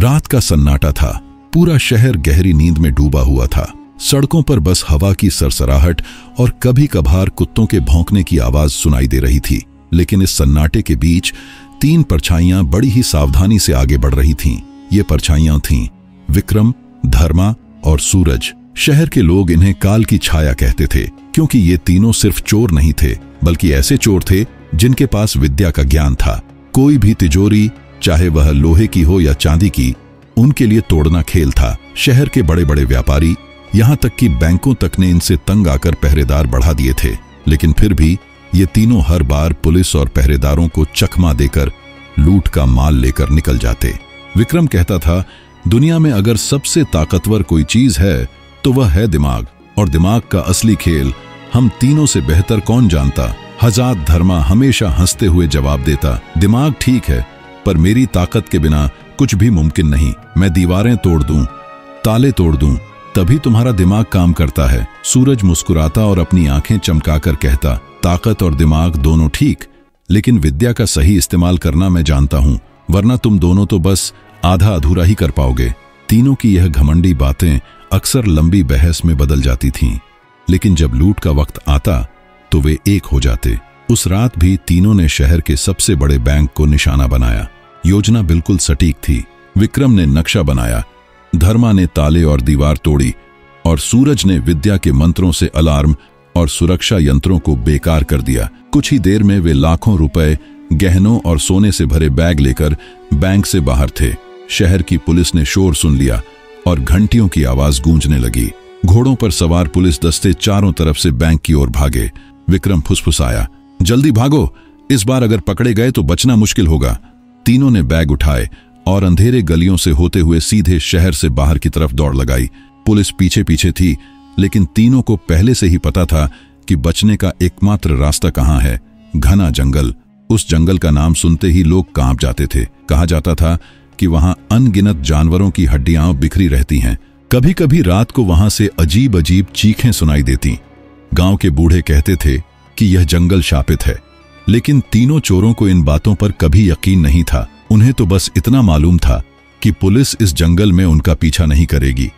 रात का सन्नाटा था। पूरा शहर गहरी नींद में डूबा हुआ था। सड़कों पर बस हवा की सरसराहट और कभी कभार कुत्तों के भौंकने की आवाज सुनाई दे रही थी। लेकिन इस सन्नाटे के बीच 3 परछाइयां बड़ी ही सावधानी से आगे बढ़ रही थीं। ये परछाइयां थीं विक्रम, धर्मा और सूरज। शहर के लोग इन्हें काल की छाया कहते थे, क्योंकि ये तीनों सिर्फ चोर नहीं थे, बल्कि ऐसे चोर थे जिनके पास विद्या का ज्ञान था। कोई भी तिजोरी, चाहे वह लोहे की हो या चांदी की, उनके लिए तोड़ना खेल था। शहर के बड़े बड़े व्यापारी, यहां तक कि बैंकों तक ने इनसे तंग आकर पहरेदार बढ़ा दिए थे। लेकिन फिर भी ये तीनों हर बार पुलिस और पहरेदारों को चकमा देकर लूट का माल लेकर निकल जाते। विक्रम कहता था, दुनिया में अगर सबसे ताकतवर कोई चीज है तो वह है दिमाग, और दिमाग का असली खेल हम तीनों से बेहतर कौन जानता। हजात धर्मा हमेशा हंसते हुए जवाब देता, दिमाग ठीक है, पर मेरी ताकत के बिना कुछ भी मुमकिन नहीं। मैं दीवारें तोड़ दूं, ताले तोड़ दूं, तभी तुम्हारा दिमाग काम करता है। सूरज मुस्कुराता और अपनी आंखें चमकाकर कहता, ताकत और दिमाग दोनों ठीक, लेकिन विद्या का सही इस्तेमाल करना मैं जानता हूं, वरना तुम दोनों तो बस आधा अधूरा ही कर पाओगे। तीनों की यह घमंडी बातें अक्सर लंबी बहस में बदल जाती थीं, लेकिन जब लूट का वक्त आता तो वे एक हो जाते। उस रात भी तीनों ने शहर के सबसे बड़े बैंक को निशाना बनाया। योजना बिल्कुल सटीक थी। विक्रम ने नक्शा बनाया, धर्मा ने ताले और दीवार तोड़ी, और सूरज ने विद्या के मंत्रों से अलार्म और सुरक्षा यंत्रों को बेकार कर दिया। कुछ ही देर में वे लाखों रुपए, गहनों और सोने से भरे बैग लेकर बैंक से बाहर थे। शहर की पुलिस ने शोर सुन लिया और घंटियों की आवाज गूंजने लगी। घोड़ों पर सवार पुलिस दस्ते चारों तरफ से बैंक की ओर भागे। विक्रम फुसफुसाया, जल्दी भागो, इस बार अगर पकड़े गए तो बचना मुश्किल होगा। तीनों ने बैग उठाए और अंधेरे गलियों से होते हुए सीधे शहर से बाहर की तरफ दौड़ लगाई। पुलिस पीछे पीछे थी, लेकिन तीनों को पहले से ही पता था कि बचने का एकमात्र रास्ता कहां है, घना जंगल। उस जंगल का नाम सुनते ही लोग कांप जाते थे। कहा जाता था कि वहां अनगिनत जानवरों की हड्डियां बिखरी रहती हैं। कभी कभी रात को वहां से अजीब अजीब चीखें सुनाई देती। गांव के बूढ़े कहते थे कि यह जंगल शापित है, लेकिन तीनों चोरों को इन बातों पर कभी यकीन नहीं था। उन्हें तो बस इतना मालूम था कि पुलिस इस जंगल में उनका पीछा नहीं करेगी।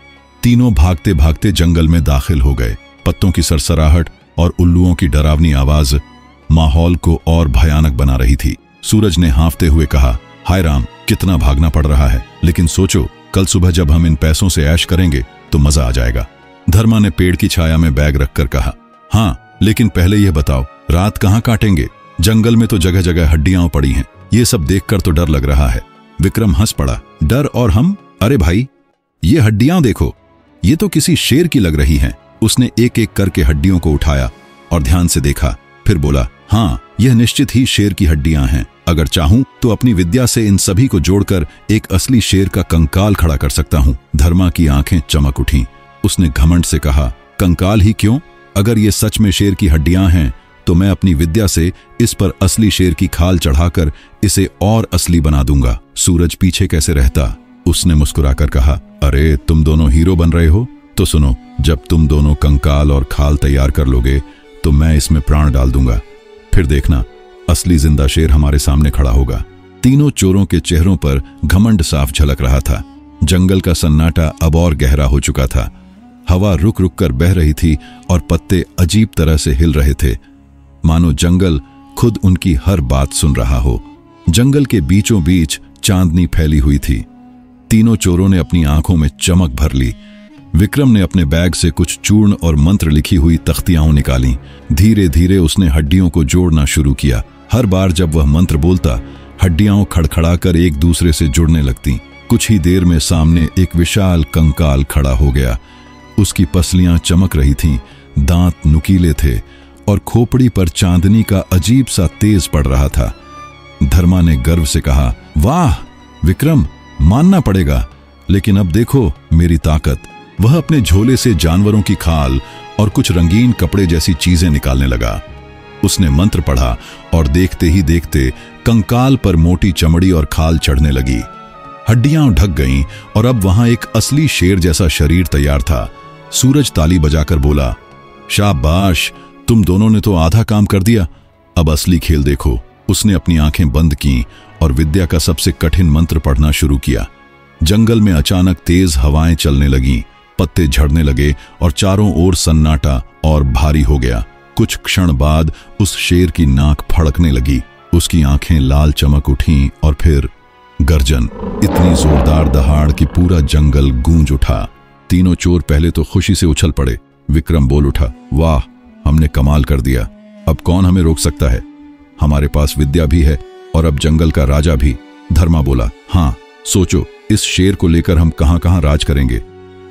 तीनों भागते भागते जंगल में दाखिल हो गए। पत्तों की सरसराहट और उल्लुओं की डरावनी आवाज माहौल को और भयानक बना रही थी। सूरज ने हांफते हुए कहा, हाय राम, कितना भागना पड़ रहा है, लेकिन सोचो, कल सुबह जब हम इन पैसों से ऐश करेंगे तो मजा आ जाएगा। धर्मा ने पेड़ की छाया में बैग रखकर कहा, हाँ, लेकिन पहले यह बताओ, रात कहाँ काटेंगे? जंगल में तो जगह जगह हड्डियां पड़ी हैं, ये सब देखकर तो डर लग रहा है। विक्रम हंस पड़ा, डर और हम? अरे भाई, ये हड्डियां देखो, ये तो किसी शेर की लग रही हैं। उसने एक एक करके हड्डियों को उठाया और ध्यान से देखा, फिर बोला, हाँ, यह निश्चित ही शेर की हड्डियां हैं। अगर चाहूं तो अपनी विद्या से इन सभी को जोड़कर एक असली शेर का कंकाल खड़ा कर सकता हूं। धर्मा की आंखें चमक उठीं। उसने घमंड से कहा, कंकाल ही क्यों? अगर ये सच में शेर की हड्डियां हैं तो मैं अपनी विद्या से इस पर असली शेर की खाल चढ़ाकर इसे और असली बना दूंगा। सूरज पीछे कैसे रहता? उसने मुस्कुराकर कहा, अरे तुम दोनों हीरो बन रहे हो तो सुनो, जब तुम दोनों कंकाल और खाल तैयार कर लोगे तो मैं इसमें प्राण डाल दूंगा। फिर देखना, असली जिंदा शेर हमारे सामने खड़ा होगा। तीनों चोरों के चेहरों पर घमंड साफ झलक रहा था। जंगल का सन्नाटा अब और गहरा हो चुका था। हवा रुक रुक कर बह रही थी और पत्ते अजीब तरह से हिल रहे थे, मानो जंगल खुद उनकी हर बात सुन रहा हो। जंगल के बीचों बीच चांदनी फैली हुई थी। तीनों चोरों ने अपनी आंखों में चमक भर ली। विक्रम ने अपने बैग से कुछ चूर्ण और मंत्र लिखी हुई तख्तियां निकाली। धीरे धीरे उसने हड्डियों को जोड़ना शुरू किया। हर बार जब वह मंत्र बोलता, हड्डियां खड़खड़ाकर एक दूसरे से जुड़ने लगती। कुछ ही देर में सामने एक विशाल कंकाल खड़ा हो गया। उसकी पसलियां चमक रही थीं, दांत नुकीले थे और खोपड़ी पर चांदनी का अजीब सा तेज पड़ रहा था। धर्मा ने गर्व से कहा, वाह विक्रम, मानना पड़ेगा, लेकिन अब देखो मेरी ताकत। वह अपने झोले से जानवरों की खाल और कुछ रंगीन कपड़े जैसी चीजें निकालने लगा। उसने मंत्र पढ़ा और देखते ही देखते कंकाल पर मोटी चमड़ी और खाल चढ़ने लगी। हड्डियां ढक गईं और अब वहां एक असली शेर जैसा शरीर तैयार था। सूरज ताली बजाकर बोला, शाबाश, तुम दोनों ने तो आधा काम कर दिया, अब असली खेल देखो। उसने अपनी आंखें बंद की और विद्या का सबसे कठिन मंत्र पढ़ना शुरू किया। जंगल में अचानक तेज हवाएं चलने लगीं, पत्ते झड़ने लगे और चारों ओर सन्नाटा और भारी हो गया। कुछ क्षण बाद उस शेर की नाक फड़कने लगी, उसकी आंखें लाल चमक उठीं और फिर गर्जन, इतनी जोरदार दहाड़ कि पूरा जंगल गूंज उठा। तीनों चोर पहले तो खुशी से उछल पड़े। विक्रम बोल उठा, वाह, हमने कमाल कर दिया, अब कौन हमें रोक सकता है? हमारे पास विद्या भी है और अब जंगल का राजा भी। धर्मा बोला, हाँ, सोचो, इस शेर को लेकर हम कहां कहां राज करेंगे,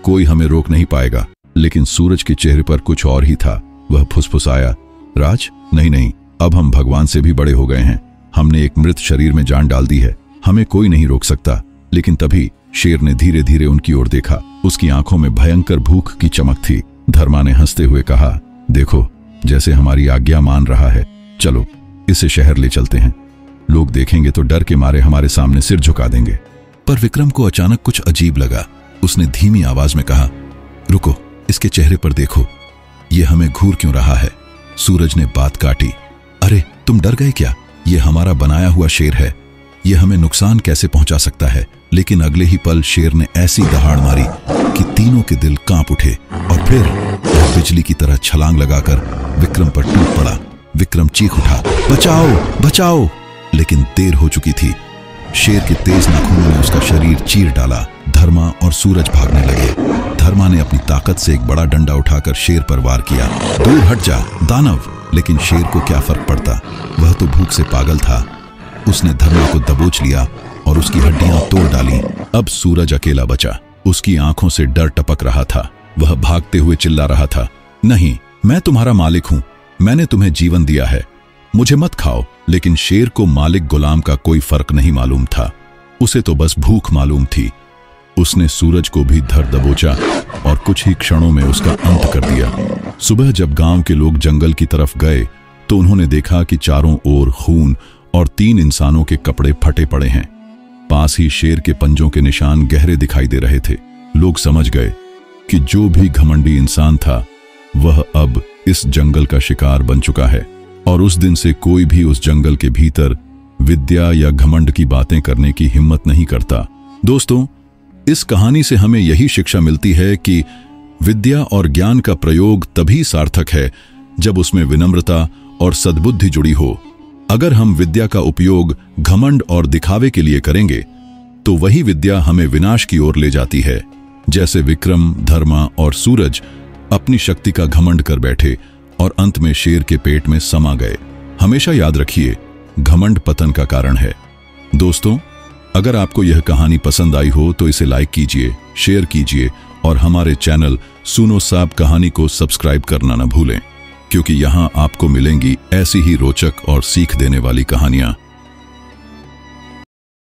कोई हमें रोक नहीं पाएगा। लेकिन सूरज के चेहरे पर कुछ और ही था। वह फुसफुसाया, राज? नहीं नहीं, अब हम भगवान से भी बड़े हो गए हैं। हमने एक मृत शरीर में जान डाल दी है, हमें कोई नहीं रोक सकता। लेकिन तभी शेर ने धीरे धीरे उनकी ओर देखा। उसकी आंखों में भयंकर भूख की चमक थी। धर्मा ने हंसते हुए कहा, देखो, जैसे हमारी आज्ञा मान रहा है, चलो इसे शहर ले चलते हैं। लोग देखेंगे तो डर के मारे हमारे सामने सिर झुका देंगे। पर विक्रम को अचानक कुछ अजीब लगा। उसने धीमी आवाज में कहा, रुको, इसके चेहरे पर देखो, ये हमें घूर क्यों रहा है? सूरज ने बात काटी, अरे तुम डर गए क्या? ये हमारा बनाया हुआ शेर है, ये हमें नुकसान कैसे पहुंचा सकता है? लेकिन अगले ही पल शेर ने ऐसी दहाड़ मारी कि तीनों के दिल कांप उठे और फिर वह बिजली की तरह छलांग लगाकर विक्रम पर टूट पड़ा। विक्रम चीख उठा, बचाओ बचाओ! लेकिन देर हो चुकी थी। शेर के तेज नाखूनों ने उसका शरीर चीर डाला। धर्मा और सूरज भागने लगे। धर्मा ने अपनी ताकत से एक बड़ा डंडा उठाकर शेर पर वार किया। दूर हट जा दानव! लेकिन शेर को क्या फर्क पड़ता, वह तो भूख से पागल था। उसने धर्मा को दबोच लिया और उसकी हड्डियां तोड़ डाली। अब सूरज अकेला बचा। उसकी आंखों से डर टपक रहा था। वह भागते हुए चिल्ला रहा था, नहीं, मैं तुम्हारा मालिक हूं, मैंने तुम्हें जीवन दिया है, मुझे मत खाओ। लेकिन शेर को मालिक गुलाम का कोई फर्क नहीं मालूम था, उसे तो बस भूख मालूम थी। उसने सूरज को भी धर दबोचा और कुछ ही क्षणों में उसका अंत कर दिया। सुबह जब गांव के लोग जंगल की तरफ गए तो उन्होंने देखा कि चारों ओर खून और 3 इंसानों के कपड़े फटे पड़े हैं। पास ही शेर के पंजों के निशान गहरे दिखाई दे रहे थे। लोग समझ गए कि जो भी घमंडी इंसान था वह अब इस जंगल का शिकार बन चुका है और उस दिन से कोई भी उस जंगल के भीतर विद्या या घमंड की बातें करने की हिम्मत नहीं करता। दोस्तों, इस कहानी से हमें यही शिक्षा मिलती है कि विद्या और ज्ञान का प्रयोग तभी सार्थक है जब उसमें विनम्रता और सद्बुद्धि जुड़ी हो। अगर हम विद्या का उपयोग घमंड और दिखावे के लिए करेंगे तो वही विद्या हमें विनाश की ओर ले जाती है। जैसे विक्रम, धर्मा और सूरज अपनी शक्ति का घमंड कर बैठे और अंत में शेर के पेट में समा गए। हमेशा याद रखिए, घमंड पतन का कारण है। दोस्तों, अगर आपको यह कहानी पसंद आई हो तो इसे लाइक कीजिए, शेयर कीजिए और हमारे चैनल सुनो साब कहानी को सब्सक्राइब करना न भूलें, क्योंकि यहाँ आपको मिलेंगी ऐसी ही रोचक और सीख देने वाली कहानियां।